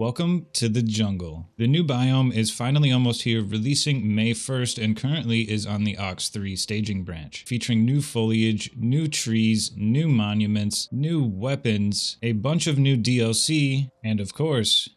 Welcome to the jungle. The new biome is finally almost here, releasing May 1st and currently is on the Ox 3 staging branch, featuring new foliage, new trees, new monuments, new weapons, a bunch of new DLC, and of course,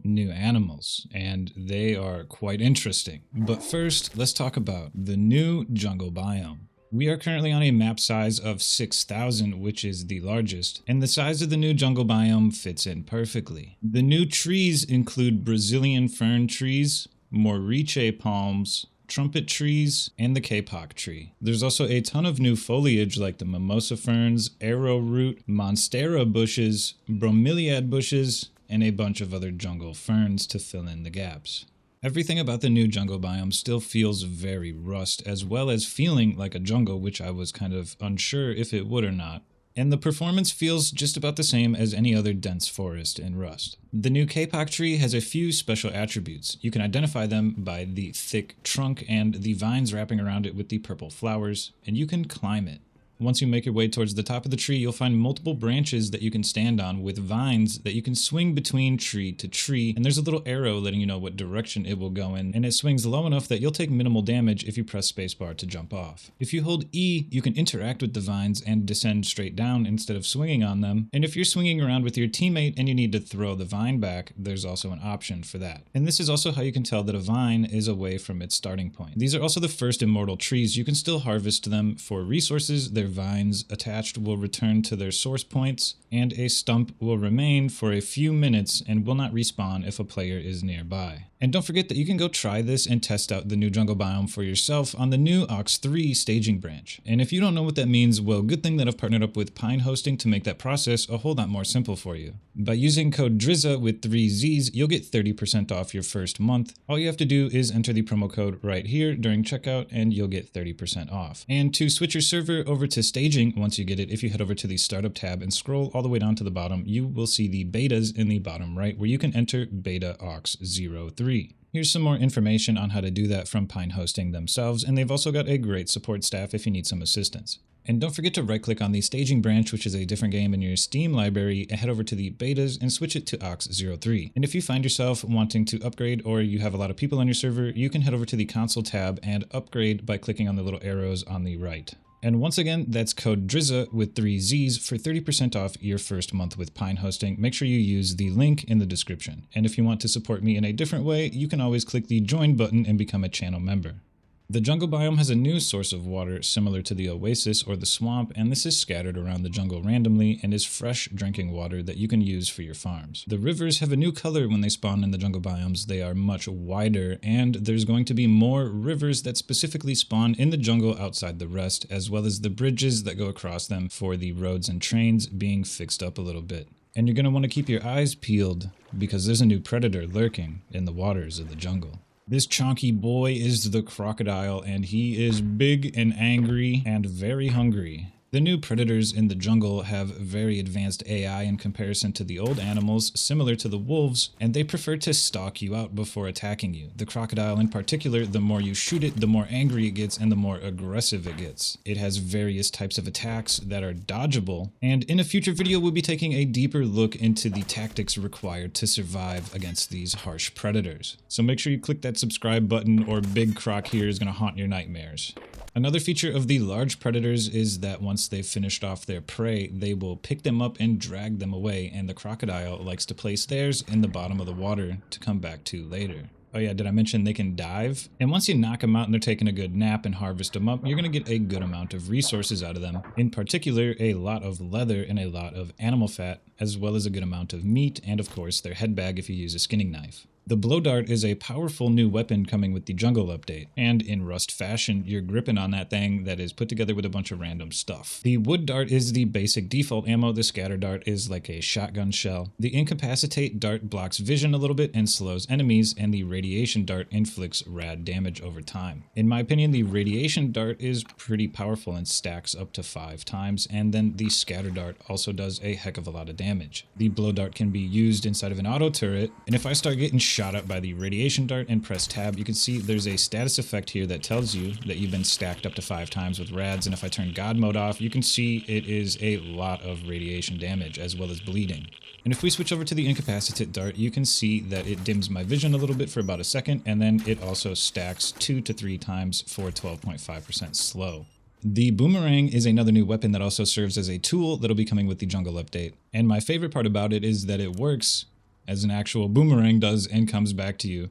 new animals, and they are quite interesting. But first, let's talk about the new jungle biome. We are currently on a map size of 6,000, which is the largest, and the size of the new jungle biome fits in perfectly. The new trees include Brazilian fern trees, moriche palms, trumpet trees, and the kapok tree. There's also a ton of new foliage like the mimosa ferns, arrowroot, monstera bushes, bromeliad bushes, and a bunch of other jungle ferns to fill in the gaps. Everything about the new jungle biome still feels very Rust, as well as feeling like a jungle, which I was kind of unsure if it would or not. And the performance feels just about the same as any other dense forest in Rust. The new kapok tree has a few special attributes. You can identify them by the thick trunk and the vines wrapping around it with the purple flowers, and you can climb it. Once you make your way towards the top of the tree, you'll find multiple branches that you can stand on with vines that you can swing between tree to tree, and there's a little arrow letting you know what direction it will go in, and it swings low enough that you'll take minimal damage if you press spacebar to jump off. If you hold E, you can interact with the vines and descend straight down instead of swinging on them, and if you're swinging around with your teammate and you need to throw the vine back, there's also an option for that. And this is also how you can tell that a vine is away from its starting point. These are also the first immortal trees. You can still harvest them for resources. Their vines attached will return to their source points, and a stump will remain for a few minutes and will not respawn if a player is nearby. And don't forget that you can go try this and test out the new jungle biome for yourself on the new Ox 3 staging branch. And if you don't know what that means, well, good thing that I've partnered up with Pine Hosting to make that process a whole lot more simple for you. By using code DRIZZA with 3 Z's, you'll get 30% off your first month. All you have to do is enter the promo code right here during checkout and you'll get 30% off. And to switch your server over to staging, once you get it, if you head over to the startup tab and scroll all the way down to the bottom, you will see the betas in the bottom right where you can enter beta Ox 03. Here's some more information on how to do that from Pine Hosting themselves, and they've also got a great support staff if you need some assistance. And don't forget to right-click on the staging branch, which is a different game in your Steam library, and head over to the betas and switch it to Ox 03. And if you find yourself wanting to upgrade or you have a lot of people on your server, you can head over to the console tab and upgrade by clicking on the little arrows on the right. And once again, that's code DRIZZA with 3 Z's for 30% off your first month with Pine Hosting. Make sure you use the link in the description. And if you want to support me in a different way, you can always click the join button and become a channel member. The jungle biome has a new source of water similar to the oasis or the swamp, and this is scattered around the jungle randomly and is fresh drinking water that you can use for your farms. The rivers have a new color when they spawn in the jungle biomes. They are much wider, and there's going to be more rivers that specifically spawn in the jungle outside the rest, as well as the bridges that go across them for the roads and trains being fixed up a little bit. And you're going to want to keep your eyes peeled because there's a new predator lurking in the waters of the jungle. This chonky boy is the crocodile, and he is big and angry and very hungry. The new predators in the jungle have very advanced AI in comparison to the old animals, similar to the wolves, and they prefer to stalk you out before attacking you. The crocodile in particular, the more you shoot it, the more angry it gets and the more aggressive it gets. It has various types of attacks that are dodgeable, and in a future video we'll be taking a deeper look into the tactics required to survive against these harsh predators. So make sure you click that subscribe button or Big Croc here is going to haunt your nightmares. Another feature of the large predators is that once they've finished off their prey, they will pick them up and drag them away, and the crocodile likes to place theirs in the bottom of the water to come back to later. Oh yeah, did I mention they can dive? And once you knock them out and they're taking a good nap and harvest them up, you're going to get a good amount of resources out of them. In particular, a lot of leather and a lot of animal fat, as well as a good amount of meat, and of course their head bag if you use a skinning knife. The blow dart is a powerful new weapon coming with the jungle update, and in Rust fashion, you're gripping on that thing that is put together with a bunch of random stuff. The wood dart is the basic default ammo, the scatter dart is like a shotgun shell. The incapacitate dart blocks vision a little bit and slows enemies, and the radiation dart inflicts rad damage over time. In my opinion, the radiation dart is pretty powerful and stacks up to 5 times, and then the scatter dart also does a heck of a lot of damage. The blow dart can be used inside of an auto turret, and if I start getting shot up by the radiation dart and press tab, you can see there's a status effect here that tells you that you've been stacked up to 5 times with rads, and if I turn God mode off, you can see it is a lot of radiation damage as well as bleeding. And if we switch over to the incapacitate dart, you can see that it dims my vision a little bit for about a second, and then it also stacks 2 to 3 times for 12.5% slow. The boomerang is another new weapon that also serves as a tool that'll be coming with the jungle update. And my favorite part about it is that it works as an actual boomerang does and comes back to you.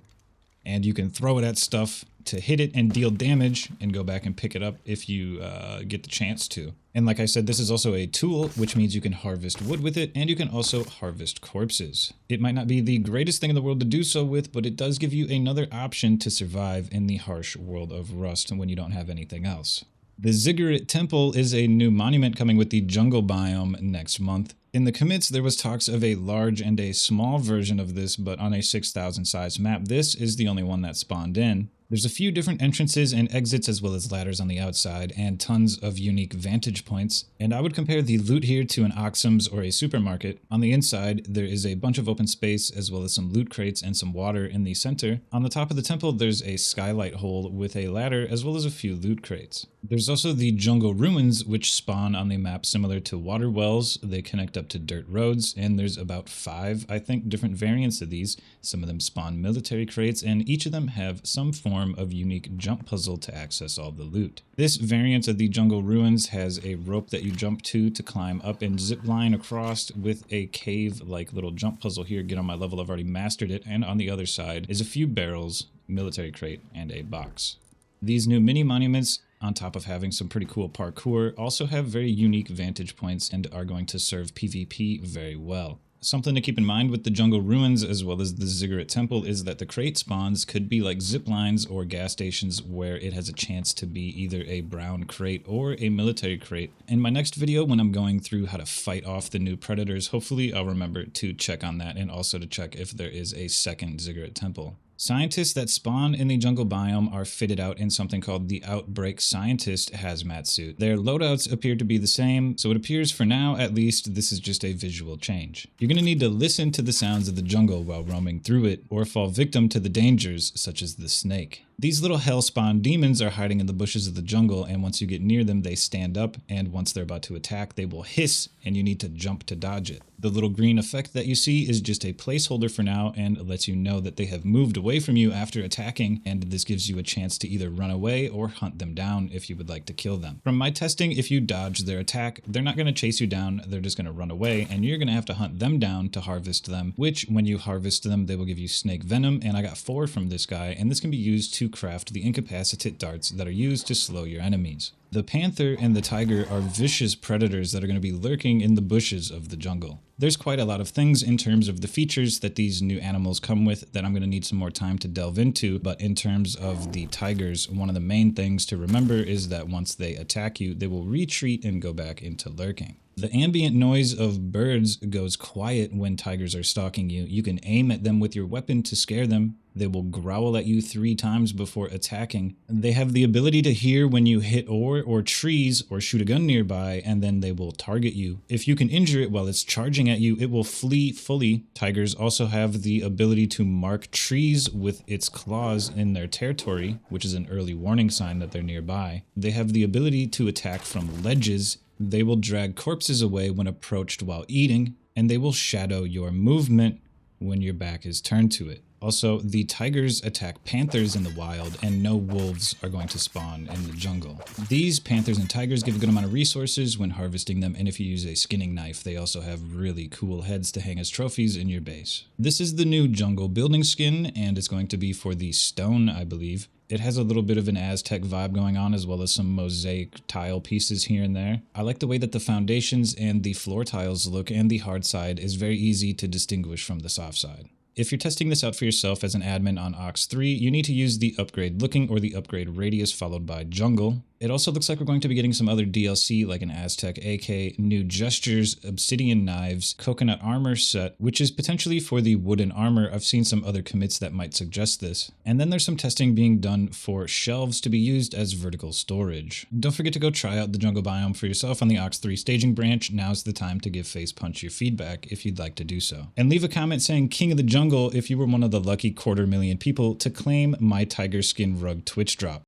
And you can throw it at stuff to hit it and deal damage and go back and pick it up if you get the chance to. And like I said, this is also a tool, which means you can harvest wood with it, and you can also harvest corpses. It might not be the greatest thing in the world to do so with, but it does give you another option to survive in the harsh world of Rust when you don't have anything else. The Ziggurat Temple is a new monument coming with the jungle biome next month. In the commits, there was talks of a large and a small version of this, but on a 6,000 size map, this is the only one that spawned in. There's a few different entrances and exits as well as ladders on the outside, and tons of unique vantage points. And I would compare the loot here to an Oxum's or a supermarket. On the inside, there is a bunch of open space as well as some loot crates and some water in the center. On the top of the temple, there's a skylight hole with a ladder as well as a few loot crates. There's also the jungle ruins, which spawn on the map similar to water wells. They connect up to dirt roads, and there's about 5, I think, different variants of these. Some of them spawn military crates, and each of them have some form of unique jump puzzle to access all the loot. This variant of the jungle ruins has a rope that you jump to climb up and zip line across with a cave-like little jump puzzle here. Get on my level, I've already mastered it, and on the other side is a few barrels, military crate, and a box. These new mini monuments, on top of having some pretty cool parkour, also have very unique vantage points and are going to serve PvP very well. Something to keep in mind with the jungle ruins as well as the Ziggurat Temple is that the crate spawns could be like zip lines or gas stations where it has a chance to be either a brown crate or a military crate. In my next video, when I'm going through how to fight off the new predators, hopefully I'll remember to check on that and also to check if there is a second Ziggurat Temple. Scientists that spawn in the jungle biome are fitted out in something called the Outbreak Scientist hazmat suit. Their loadouts appear to be the same, so it appears for now at least this is just a visual change. You're going to need to listen to the sounds of the jungle while roaming through it, or fall victim to the dangers such as the snake. These little hellspawn demons are hiding in the bushes of the jungle, and once you get near them they stand up, and once they're about to attack they will hiss and you need to jump to dodge it. The little green effect that you see is just a placeholder for now and lets you know that they have moved away from you after attacking, and this gives you a chance to either run away or hunt them down if you would like to kill them. From my testing, if you dodge their attack, they're not going to chase you down, they're just going to run away, and you're going to have to hunt them down to harvest them, which when you harvest them they will give you snake venom, and I got 4 from this guy, and this can be used to craft the incapacitate darts that are used to slow your enemies. The panther and the tiger are vicious predators that are going to be lurking in the bushes of the jungle. There's quite a lot of things in terms of the features that these new animals come with that I'm going to need some more time to delve into, but in terms of the tigers, one of the main things to remember is that once they attack you, they will retreat and go back into lurking. The ambient noise of birds goes quiet when tigers are stalking you. You can aim at them with your weapon to scare them. They will growl at you 3 times before attacking. They have the ability to hear when you hit ore or trees or shoot a gun nearby, and then they will target you. If you can injure it while it's charging at you, it will flee fully. Tigers also have the ability to mark trees with its claws in their territory, which is an early warning sign that they're nearby. They have the ability to attack from ledges. They will drag corpses away when approached while eating, and they will shadow your movement when your back is turned to it. Also, the tigers attack panthers in the wild, and no wolves are going to spawn in the jungle. These panthers and tigers give a good amount of resources when harvesting them, and if you use a skinning knife, they also have really cool heads to hang as trophies in your base. This is the new jungle building skin, and it's going to be for the stone, I believe. It has a little bit of an Aztec vibe going on, as well as some mosaic tile pieces here and there. I like the way that the foundations and the floor tiles look, and the hard side is very easy to distinguish from the soft side. If you're testing this out for yourself as an admin on Ox 3, you need to use the upgrade looking or the upgrade radius followed by jungle. It also looks like we're going to be getting some other DLC like an Aztec AK, new gestures, obsidian knives, coconut armor set, which is potentially for the wooden armor. I've seen some other commits that might suggest this. And then there's some testing being done for shelves to be used as vertical storage. Don't forget to go try out the jungle biome for yourself on the Ox 3 staging branch. Now's the time to give Facepunch your feedback if you'd like to do so. And leave a comment saying King of the Jungle if you were one of the lucky 250,000 people to claim my tiger skin rug Twitch drop.